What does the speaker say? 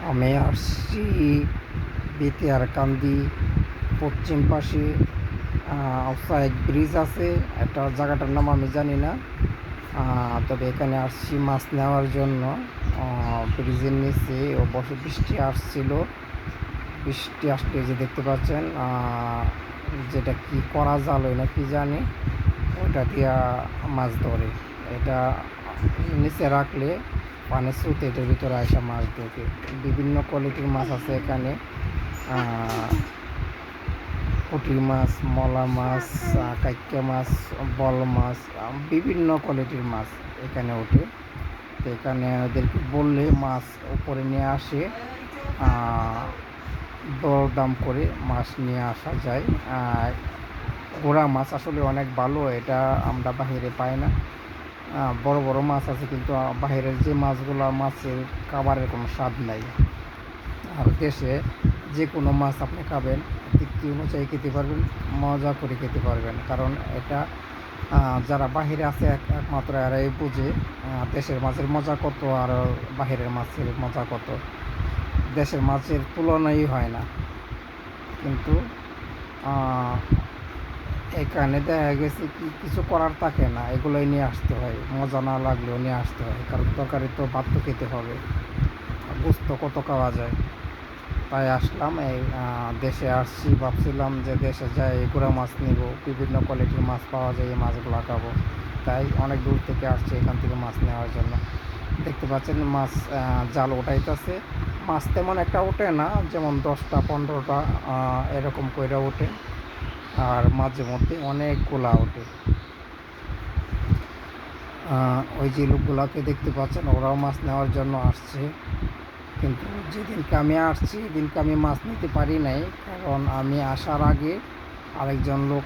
আমি আসছি বেতিয়ারকান্দি পশ্চিম পাশে আউটসাইড ব্রিজ আছে একটা জায়গাটার নাম আমি জানি না। তবে এখানে আসছি মাছ নেওয়ার জন্য। ব্রিজের নিচে ও বসে বৃষ্টি আসছিল, বৃষ্টি আসলে যে দেখতে পাচ্ছেন যেটা কি করা জাল হয় না কি জানি, ওটা দিয়া মাছ ধরে। এটা নিচে রাখলে পানি স্রোতে এটার ভিতরে আসা মাছ ঢোকে। বিভিন্ন কোয়ালিটির মাছ আছে এখানে। পুঁটি মাছ, মলা মাছ, কাইক্কা মাছ, বল মাছ, বিভিন্ন কোয়ালিটির মাছ এখানে ওঠে। তো এখানে ওদেরকে বললে মাছ উপরে নিয়ে আসে, দরদাম করে মাছ নিয়ে আসা যায়। গোড়া মাছ আসলে অনেক ভালো, এটা আমরা বাহিরে পাই না। বড় বড় মাছ আছে কিন্তু বাহিরের যে মাছগুলো, মাছের খাবারের কোনো স্বাদ নাই। আর দেশে যে কোনো মাছ আপনি খাবেন তৃপ্তি অনুযায়ী খেতে পারবেন, মজা করে খেতে পারবেন। কারণ এটা যারা বাহিরে আছে একমাত্র এরাই বুঝে দেশের মাছের মজা কত আর বাহিরের মাছের মজা কত। দেশের মাছের তুলনাই হয় না। কিন্তু এখানে দেখা গেছে কি কিছু করার থাকে না, এগুলোই নিয়ে আসতে হয়, মজা না লাগলেও নিয়ে আসতে হয়। কারণ তরকারি তো ভাত তো খেতে হবে, গোস্ত কত খাওয়া যায়। তাই আসলাম, এই দেশে আসছি, ভাবছিলাম যে দেশে যাই গুঁড়া মাছ নিব, বিভিন্ন কোয়ালিটির মাছ পাওয়া যায়, এই মাছগুলো খাবো। তাই অনেক দূর থেকে আসছি এখান থেকে মাছ নেওয়ার জন্য। দেখতে পাচ্ছেন মাছ জাল ওঠাইতেছে। মাছ তেমন একটা ওঠে না, যেমন 10টা 15টা এরকম কইরা ওঠে, আর মাঝে মধ্যে অনেকগুলা ওঠে। ওই যে লোকগুলাকে দেখতে পাচ্ছেন ওরাও মাছ নেওয়ার জন্য আসছে। কিন্তু যেদিনকে আমি আসছি সেদিনকে আমি মাছ নিতে পারি নাই, কারণ আমি আসার আগে আরেকজন লোক